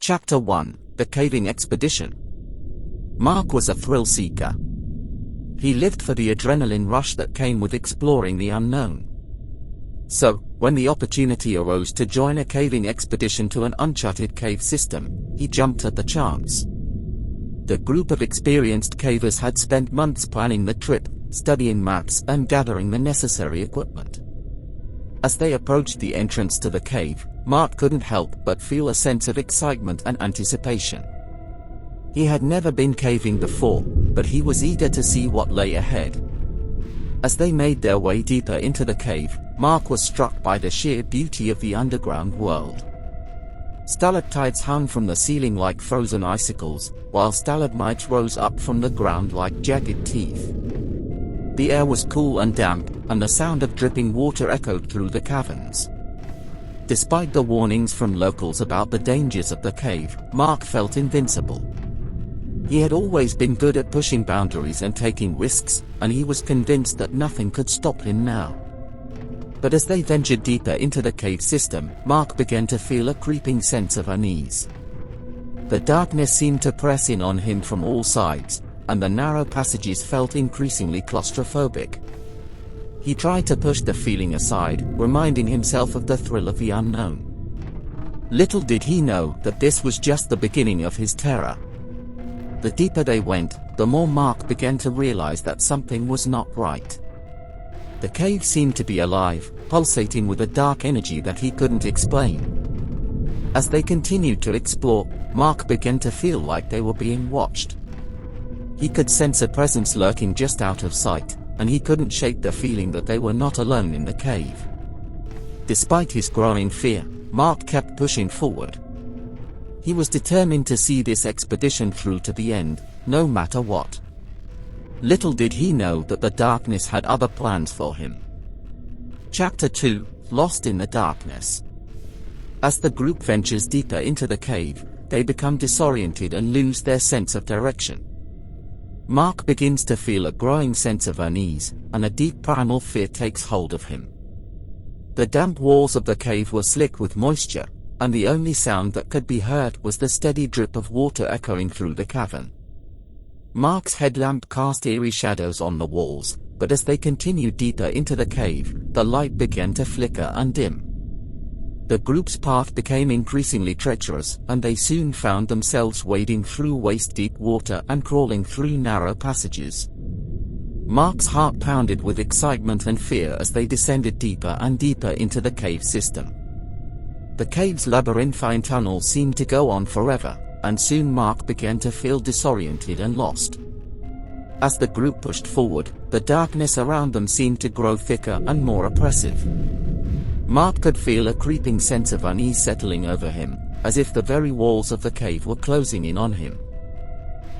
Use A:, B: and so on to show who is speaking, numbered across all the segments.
A: Chapter 1: The Caving Expedition. Mark was a thrill-seeker. He lived for the adrenaline rush that came with exploring the unknown. So, when the opportunity arose to join a caving expedition to an uncharted cave system, he jumped at the chance. The group of experienced cavers had spent months planning the trip, studying maps and gathering the necessary equipment. As they approached the entrance to the cave, Mark couldn't help but feel a sense of excitement and anticipation. He had never been caving before, but he was eager to see what lay ahead. As they made their way deeper into the cave, Mark was struck by the sheer beauty of the underground world. Stalactites hung from the ceiling like frozen icicles, while stalagmites rose up from the ground like jagged teeth. The air was cool and damp, and the sound of dripping water echoed through the caverns. Despite the warnings from locals about the dangers of the cave, Mark felt invincible. He had always been good at pushing boundaries and taking risks, and he was convinced that nothing could stop him now. But as they ventured deeper into the cave system, Mark began to feel a creeping sense of unease. The darkness seemed to press in on him from all sides, and the narrow passages felt increasingly claustrophobic. He tried to push the feeling aside, reminding himself of the thrill of the unknown. Little did he know that this was just the beginning of his terror. The deeper they went, the more Mark began to realize that something was not right. The cave seemed to be alive, pulsating with a dark energy that he couldn't explain. As they continued to explore, Mark began to feel like they were being watched. He could sense a presence lurking just out of sight, and he couldn't shake the feeling that they were not alone in the cave. Despite his growing fear, Mark kept pushing forward. He was determined to see this expedition through to the end, no matter what. Little did he know that the darkness had other plans for him. Chapter 2: Lost in the Darkness. As the group ventures deeper into the cave, they become disoriented and lose their sense of direction. Mark begins to feel a growing sense of unease, and a deep primal fear takes hold of him. The damp walls of the cave were slick with moisture, and the only sound that could be heard was the steady drip of water echoing through the cavern. Mark's headlamp cast eerie shadows on the walls, but as they continued deeper into the cave, the light began to flicker and dim. The group's path became increasingly treacherous, and they soon found themselves wading through waist-deep water and crawling through narrow passages. Mark's heart pounded with excitement and fear as they descended deeper and deeper into the cave system. The cave's labyrinthine tunnel seemed to go on forever, and soon Mark began to feel disoriented and lost. As the group pushed forward, the darkness around them seemed to grow thicker and more oppressive. Mark could feel a creeping sense of unease settling over him, as if the very walls of the cave were closing in on him.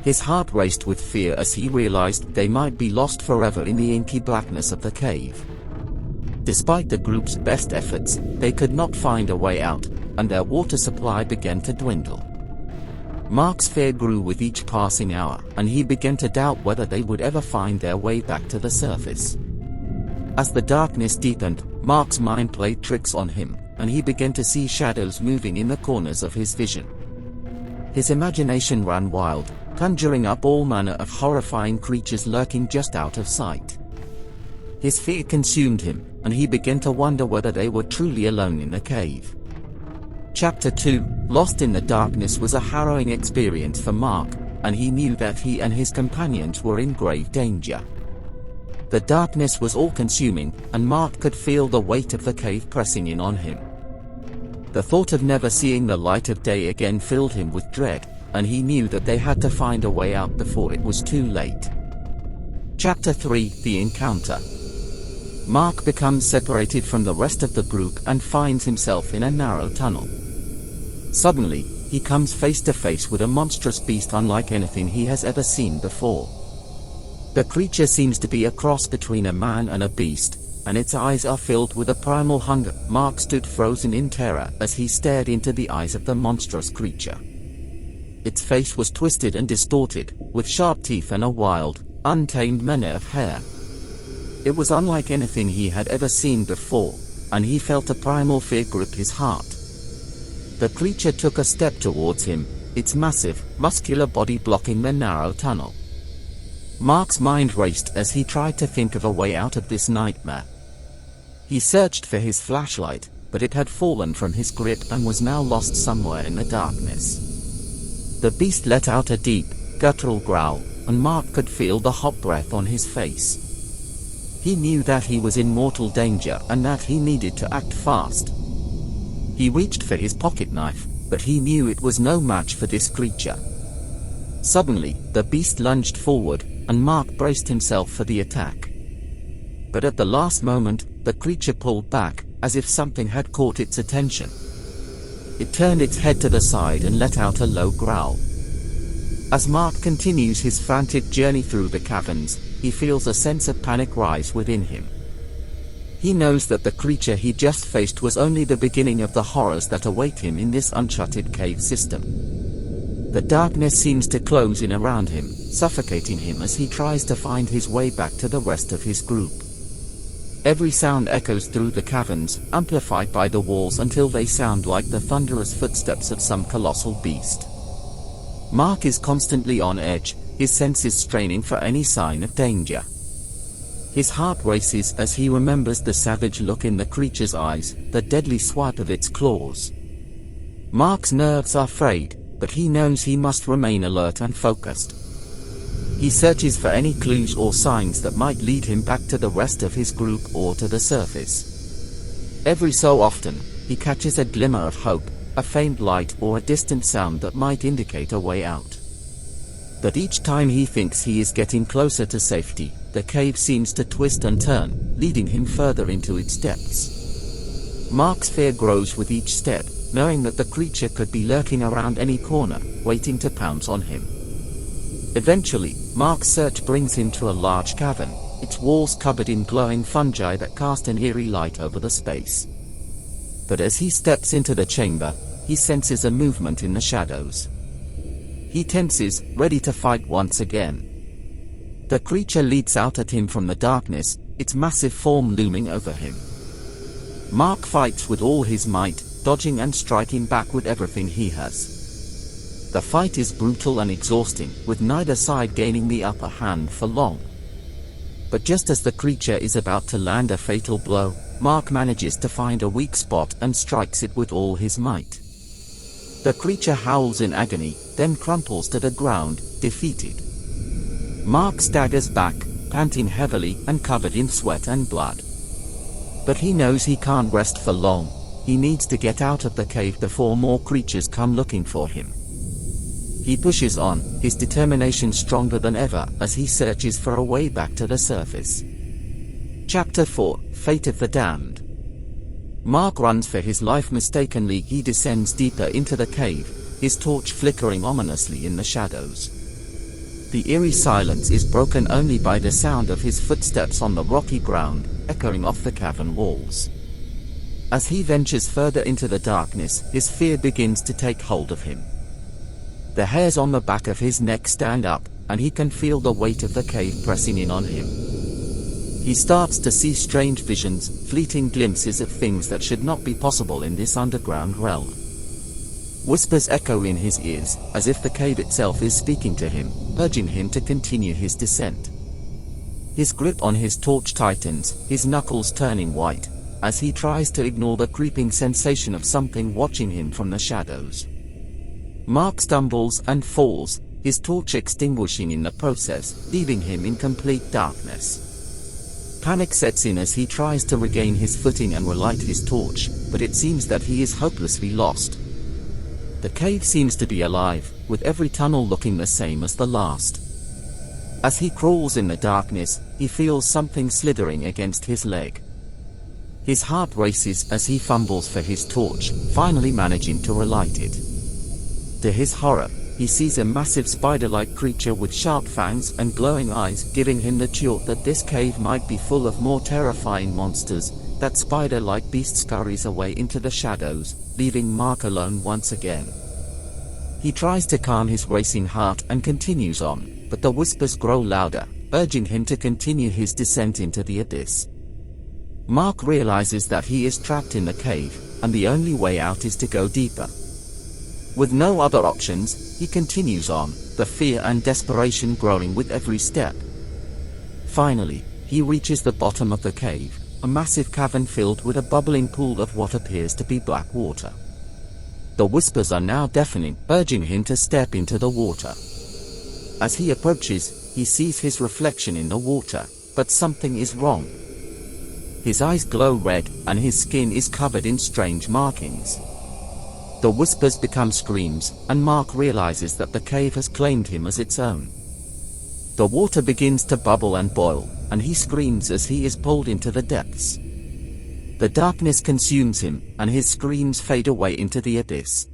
A: His heart raced with fear as he realized they might be lost forever in the inky blackness of the cave. Despite the group's best efforts, they could not find a way out, and their water supply began to dwindle. Mark's fear grew with each passing hour, and he began to doubt whether they would ever find their way back to the surface. As the darkness deepened, Mark's mind played tricks on him, and he began to see shadows moving in the corners of his vision. His imagination ran wild, conjuring up all manner of horrifying creatures lurking just out of sight. His fear consumed him, and he began to wonder whether they were truly alone in the cave. Chapter 2: Lost in the Darkness was a harrowing experience for Mark, and he knew that he and his companions were in grave danger. The darkness was all-consuming, and Mark could feel the weight of the cave pressing in on him. The thought of never seeing the light of day again filled him with dread, and he knew that they had to find a way out before it was too late. Chapter 3: The Encounter. Mark becomes separated from the rest of the group and finds himself in a narrow tunnel. Suddenly, he comes face to face with a monstrous beast unlike anything he has ever seen before. The creature seems to be a cross between a man and a beast, and its eyes are filled with a primal hunger. Mark stood frozen in terror as he stared into the eyes of the monstrous creature. Its face was twisted and distorted, with sharp teeth and a wild, untamed mane of hair. It was unlike anything he had ever seen before, and he felt a primal fear grip his heart. The creature took a step towards him, its massive, muscular body blocking the narrow tunnel. Mark's mind raced as he tried to think of a way out of this nightmare. He searched for his flashlight, but it had fallen from his grip and was now lost somewhere in the darkness. The beast let out a deep, guttural growl, and Mark could feel the hot breath on his face. He knew that he was in mortal danger and that he needed to act fast. He reached for his pocket knife, but he knew it was no match for this creature. Suddenly, the beast lunged forward, and Mark braced himself for the attack. But at the last moment, the creature pulled back, as if something had caught its attention. It turned its head to the side and let out a low growl. As Mark continues his frantic journey through the caverns, he feels a sense of panic rise within him. He knows that the creature he just faced was only the beginning of the horrors that await him in this uncharted cave system. The darkness seems to close in around him, suffocating him as he tries to find his way back to the rest of his group. Every sound echoes through the caverns, amplified by the walls until they sound like the thunderous footsteps of some colossal beast. Mark is constantly on edge, his senses straining for any sign of danger. His heart races as he remembers the savage look in the creature's eyes, the deadly swipe of its claws. Mark's nerves are frayed, but he knows he must remain alert and focused. He searches for any clues or signs that might lead him back to the rest of his group or to the surface. Every so often, he catches a glimmer of hope, a faint light or a distant sound that might indicate a way out. But each time he thinks he is getting closer to safety, the cave seems to twist and turn, leading him further into its depths. Mark's fear grows with each step, knowing that the creature could be lurking around any corner, waiting to pounce on him. Eventually, Mark's search brings him to a large cavern, its walls covered in glowing fungi that cast an eerie light over the space. But as he steps into the chamber, he senses a movement in the shadows. He tenses, ready to fight once again. The creature leaps out at him from the darkness, its massive form looming over him. Mark fights with all his might, dodging and striking back with everything he has. The fight is brutal and exhausting, with neither side gaining the upper hand for long. But just as the creature is about to land a fatal blow, Mark manages to find a weak spot and strikes it with all his might. The creature howls in agony, then crumples to the ground, defeated. Mark staggers back, panting heavily and covered in sweat and blood. But he knows he can't rest for long. He needs to get out of the cave before more creatures come looking for him. He pushes on, his determination stronger than ever as he searches for a way back to the surface. Chapter 4: Fate of the Damned. Mark runs for his life. Mistakenly, he descends deeper into the cave, his torch flickering ominously in the shadows. The eerie silence is broken only by the sound of his footsteps on the rocky ground, echoing off the cavern walls. As he ventures further into the darkness, his fear begins to take hold of him. The hairs on the back of his neck stand up, and he can feel the weight of the cave pressing in on him. He starts to see strange visions, fleeting glimpses of things that should not be possible in this underground realm. Whispers echo in his ears, as if the cave itself is speaking to him, urging him to continue his descent. His grip on his torch tightens, his knuckles turning white, as he tries to ignore the creeping sensation of something watching him from the shadows. Mark stumbles and falls, his torch extinguishing in the process, leaving him in complete darkness. Panic sets in as he tries to regain his footing and relight his torch, but it seems that he is hopelessly lost. The cave seems to be alive, with every tunnel looking the same as the last. As he crawls in the darkness, he feels something slithering against his leg. His heart races as he fumbles for his torch, finally managing to relight it. To his horror, he sees a massive spider-like creature with sharp fangs and glowing eyes, giving him the thought that this cave might be full of more terrifying monsters. That spider-like beast scurries away into the shadows, leaving Mark alone once again. He tries to calm his racing heart and continues on, but the whispers grow louder, urging him to continue his descent into the abyss. Mark realizes that he is trapped in the cave, and the only way out is to go deeper. With no other options, he continues on, the fear and desperation growing with every step. Finally, he reaches the bottom of the cave, a massive cavern filled with a bubbling pool of what appears to be black water. The whispers are now deafening, urging him to step into the water. As he approaches, he sees his reflection in the water, but something is wrong. His eyes glow red, and his skin is covered in strange markings. The whispers become screams, and Mark realizes that the cave has claimed him as its own. The water begins to bubble and boil, and he screams as he is pulled into the depths. The darkness consumes him, and his screams fade away into the abyss.